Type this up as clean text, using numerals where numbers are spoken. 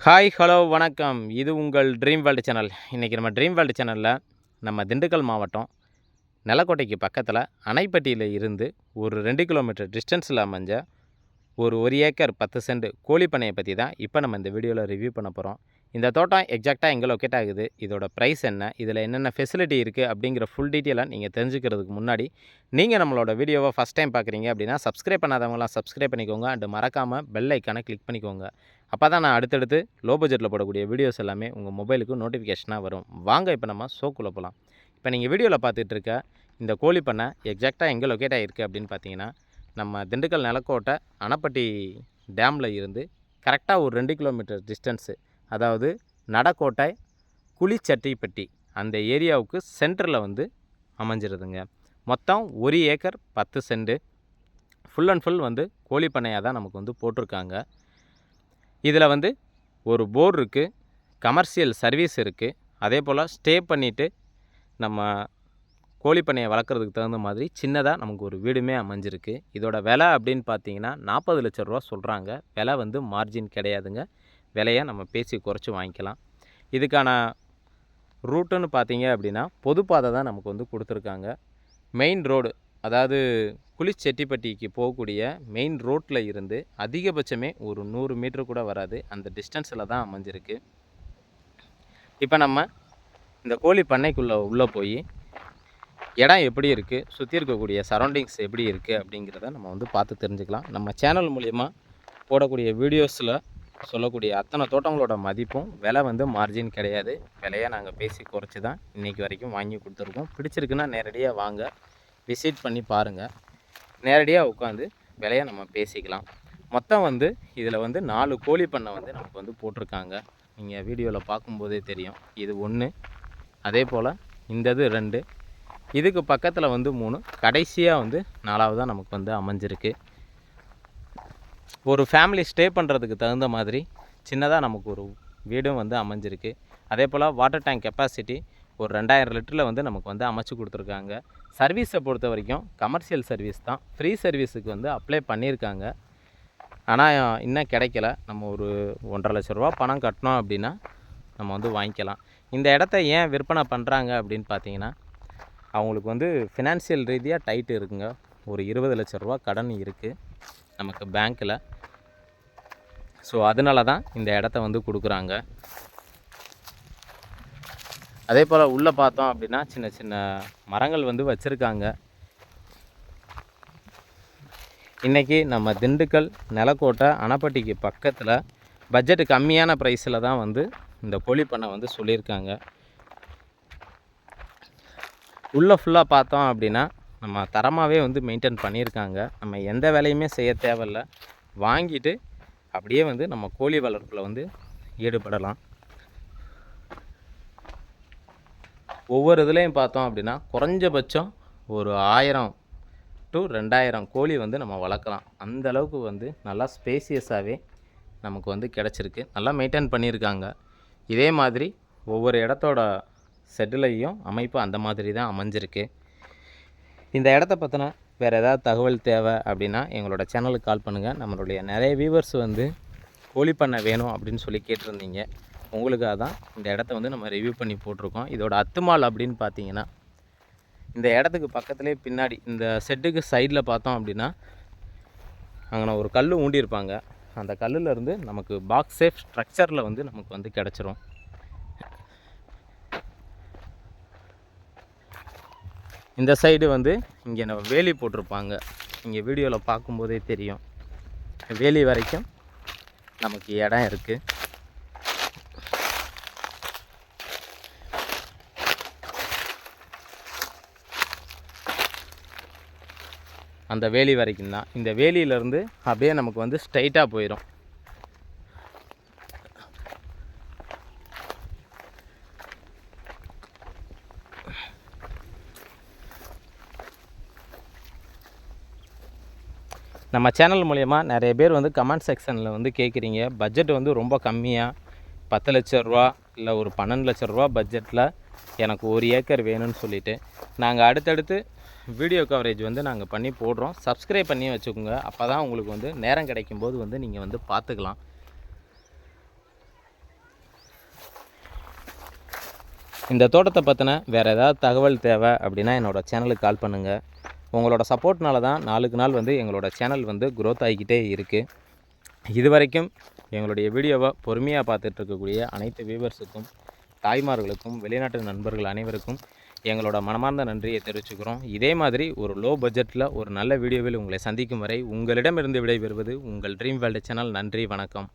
Hi hello வணக்கம். இது உங்கள் ட்ரீம் வேர்ல்டு சேனல். இன்றைக்கி நம்ம ட்ரீம் வேர்ல்டு சேனலில் நம்ம திண்டுக்கல் மாவட்டம் நிலக்கோட்டைக்கு பக்கத்தில் அணைப்பட்டியில் இருந்து ஒரு 2 கிலோமீட்டர் டிஸ்டன்ஸில் அமைஞ்ச ஒரு 1 ஏக்கர் 10 சென்ட் கோழி பண்ணையை பற்றி தான் இப்போ நம்ம இந்த வீடியோவில் ரிவ்யூ பண்ண போகிறோம். இந்த தோட்டம் எக்ஸாக்டாக எங்கே லொக்கேட் ஆகுது, இதோட ப்ரைஸ் என்ன, இதில் என்னென்ன ஃபெசிலிட்டி இருக்குது அப்படிங்கிற ஃபுல் டீட்டெயிலாக நீங்கள் தெரிஞ்சுக்கிறதுக்கு முன்னாடி நீங்கள் நம்மளோட வீடியோவை ஃபஸ்ட் டைம் பார்க்குறீங்க அப்படின்னா சப்ஸ்கிரைப் பண்ணாதவங்களாம் சப்ஸ்கிரைப் பண்ணிக்கோங்க. அண்டு மறக்காமல் பெல் ஐக்கானை கிளிக் பண்ணிக்கோங்க. அப்போ தான் நான் அடுத்தடுத்து லோ பட்ஜெட்டில் போடக்கூடிய வீடியோஸ் எல்லாமே உங்கள் மொபைலுக்கு நோட்டிஃபிகேஷனாக வரும். வாங்க இப்போ நம்ம ஷோக்குள்ளே போகலாம். இப்போ நீங்கள் வீடியோவில் பார்த்துட்டு இருக்க இந்த கோழி பண்ணை எக்ஸாக்டாக எங்கே லொக்கேட் ஆகிருக்கு அப்படின்னு பார்த்தீங்கன்னா, நம்ம திண்டுக்கல் நிலக்கோட்டை அணைப்பட்டி டேமில் இருந்து கரெக்டாக ஒரு 2 கிலோமீட்டர் டிஸ்டன்ஸு, அதாவது நடக்கோட்டை குளிச்சட்டிப்பட்டி அந்த ஏரியாவுக்கு சென்டரில் வந்து அமைஞ்சிருதுங்க. மொத்தம் 1 acre 10 cent full and full வந்து கோழி பண்ணையாக தான் நமக்கு வந்து போட்டிருக்காங்க. இதில் வந்து ஒரு போர் இருக்குது, கமர்ஷியல் சர்வீஸ் இருக்குது, அதே போல் ஸ்டே பண்ணிவிட்டு நம்ம கோழி பண்ணையை வளர்க்குறதுக்கு தகுந்த மாதிரி சின்னதாக நமக்கு ஒரு வீடுமே அமைஞ்சிருக்கு. இதோட விலை அப்படின்னு பார்த்தீங்கன்னா 40 லட்ச ரூபா சொல்கிறாங்க. விலை வந்து மார்ஜின் கிடையாதுங்க. விலையை நம்ம பேசி குறைச்சி வாங்கிக்கலாம். இதுக்கான ரூட்டுன்னு பார்த்தீங்க அப்படின்னா பொதுப்பாதை தான் நமக்கு வந்து கொடுத்துருக்காங்க. மெயின் ரோடு, அதாவது குளிச்செட்டிப்பட்டிக்கு போகக்கூடிய மெயின் ரோட்டில் இருந்து அதிகபட்சமே ஒரு 100 மீட்டர் கூட வராது, அந்த டிஸ்டன்ஸில் தான் அமைஞ்சிருக்கு. இப்போ நம்ம இந்த கோழி பண்ணைக்குள்ளே உள்ளே போய் இடம் எப்படி இருக்குது, சுற்றி இருக்கக்கூடிய சரௌண்டிங்ஸ் எப்படி இருக்குது அப்படிங்கிறத நம்ம வந்து பார்த்து தெரிஞ்சுக்கலாம். நம்ம சேனல் மூலிமா போடக்கூடிய வீடியோஸில் சொல்லக்கூடிய அத்தனை தோட்டங்களோட மதிப்பும் விலை வந்து மார்ஜின் கிடையாது. விலையை நாங்கள் பேசி குறைச்சி தான் இன்றைக்கி வரைக்கும் வாங்கி கொடுத்துருக்கோம். பிடிச்சிருக்குன்னா நேரடியாக வாங்க, விசிட் பண்ணி பாருங்கள். நேரடியாக உட்காந்து விலையை நம்ம பேசிக்கலாம். மொத்தம் வந்து இதில் வந்து 4 கோழி பண்ணை வந்து நமக்கு வந்து போட்டிருக்காங்க. நீங்கள் வீடியோவில் பார்க்கும்போதே தெரியும். இது 1, அதே போல் இந்தது 2, இதுக்கு பக்கத்தில் வந்து 3, கடைசியாக வந்து 4வதாக நமக்கு வந்து அமைஞ்சிருக்கு. ஒரு ஃபேமிலி ஸ்டே பண்ணுறதுக்கு தகுந்த மாதிரி சின்னதாக நமக்கு ஒரு வீடும் வந்து அமைஞ்சிருக்கு. அதே போல் வாட்டர் டேங்க் கெப்பாசிட்டி ஒரு 2000 லிட்டரில் வந்து நமக்கு வந்து அமைச்சு கொடுத்துருக்காங்க. சர்வீஸை பொறுத்த வரைக்கும் கமர்ஷியல் சர்வீஸ் தான். ஃப்ரீ சர்வீஸுக்கு வந்து அப்ளை பண்ணியிருக்காங்க, ஆனால் இன்னும் கிடைக்கல. நம்ம ஒரு 1.5 லட்ச ரூபா பணம் கட்டினோம் அப்படின்னா நம்ம வந்து வாங்கிக்கலாம். இந்த இடத்த ஏன் விற்பனை பண்ணுறாங்க அப்படின்னு பார்த்தீங்கன்னா, அவங்களுக்கு வந்து ஃபினான்ஷியல் ரீதியாக டைட்டு இருக்குங்க. ஒரு 20 லட்ச ரூபா கடன் இருக்குது நமக்கு பேங்க்கில். ஸோ அதனால தான் இந்த இடத்த வந்து கொடுக்குறாங்க. அதே போல் உள்ளே பார்த்தோம் அப்படின்னா சின்ன சின்ன மரங்கள் வந்து வச்சுருக்காங்க. இன்றைக்கி நம்ம திண்டுக்கல் நிலக்கோட்டை அணைப்பட்டிக்கு பக்கத்தில் பட்ஜெட்டு கம்மியான ப்ரைஸில் தான் வந்து இந்த கோழி பண்ணை வந்து சொல்லியிருக்காங்க. உள்ளே ஃபுல்லாக பார்த்தோம் அப்படின்னா நம்ம தரமாகவே வந்து மெயின்டைன் பண்ணியிருக்காங்க. நம்ம எந்த வேலையுமே செய்ய தேவையில்லை, வாங்கிட்டு அப்படியே வந்து நம்ம கோழி வளர்ப்பில் வந்து ஈடுபடலாம். ஒவ்வொரு இதுலேயும் பார்த்தோம் அப்படின்னா குறைஞ்சபட்சம் ஒரு 1000 to 2000 கோழி வந்து நம்ம வளர்க்கலாம். அந்த அளவுக்கு வந்து நல்லா ஸ்பேசியஸாகவே நமக்கு வந்து கிடச்சிருக்கு. நல்லா மெயின்டைன் பண்ணியிருக்காங்க. இதே மாதிரி ஒவ்வொரு இடத்தோட செட்டிலையும் அமைப்பு அந்த மாதிரி தான் அமைஞ்சிருக்கு. இந்த இடத்த பற்றின வேறு ஏதாவது தகவல் தேவை அப்படின்னா எங்களோட சேனலுக்கு கால் பண்ணுங்கள். நம்மளுடைய நிறைய வியூவர்ஸ் வந்து கோழி பண்ணை வேணும் அப்படின்னு சொல்லி கேட்டிருந்தீங்க. உங்களுக்காக தான் இந்த இடத்த வந்து நம்ம ரிவ்யூ பண்ணி போட்டிருக்கோம். இதோட அத்துமால் அப்படின்னு பார்த்தீங்கன்னா, இந்த இடத்துக்கு பக்கத்துலேயே பின்னாடி இந்த செட்டுக்கு சைடில் பார்த்தோம் அப்படின்னா அங்கே ஒரு கல் ஊண்டியிருப்பாங்க. அந்த கல்லுலேருந்து நமக்கு பாக்ஸ் சேஃப் ஸ்ட்ரக்சரில் வந்து நமக்கு வந்து கிடச்சிரும். இந்த சைடு வந்து இங்கே நம்ம வேலி போட்டிருப்பாங்க. இங்கே வீடியோவில் பார்க்கும்போதே தெரியும். வேலி வரைக்கும் நமக்கு இடம் இருக்குது. அந்த வேலி வரைக்கும் தான். இந்த வேலியிலேருந்து அப்படியே நமக்கு வந்து ஸ்ட்ரைட்டாக போயிடும். நம்ம சேனல் மூலயமா நிறைய பேர் வந்து கமெண்ட் செக்ஷனில் வந்து கேட்குறீங்க, பட்ஜெட் வந்து ரொம்ப கம்மியாக 10 லட்ச ரூபா இல்லை ஒரு 12 லட்ச ரூபா பட்ஜெட்டில் எனக்கு 1 ஏக்கர் வேணும்னு சொல்லிவிட்டு. நாங்கள் அடுத்தடுத்து வீடியோ கவரேஜ் வந்து நாங்கள் பண்ணி போடுறோம். சப்ஸ்கிரைப் பண்ணி வச்சுக்கோங்க. அப்போ தான் உங்களுக்கு வந்து நேரம் கிடைக்கும்போது வந்து நீங்கள் வந்து பார்த்துக்கலாம். இந்த தோட்டத்தை பற்றின வேறு ஏதாவது தகவல் தேவை அப்படின்னா என்னோடய சேனலுக்கு கால் பண்ணுங்கள். உங்களோட சப்போர்ட்னால தான் நாளுக்கு நாள் வந்து எங்களோட சேனல் வந்து க்ரோத் ஆகிக்கிட்டே இருக்குது. இது வரைக்கும் எங்களுடைய வீடியோவை பொறுமையாக பார்த்துட்டு இருக்கக்கூடிய அனைத்து வியூவர்ஸுக்கும், தாய்மார்களுக்கும், வெளிநாட்டு நண்பர்கள் அனைவருக்கும் எங்களோட மனமார்ந்த நன்றியை தெரிவிச்சுக்கிறோம். இதே மாதிரி ஒரு லோ பட்ஜெட்டில் ஒரு நல்ல வீடியோவில் உங்களை சந்திக்கும் வரை உங்களிடமிருந்து விடைபெறுவது உங்கள் ட்ரீம் வேர்ல்டு சேனல். நன்றி, வணக்கம்.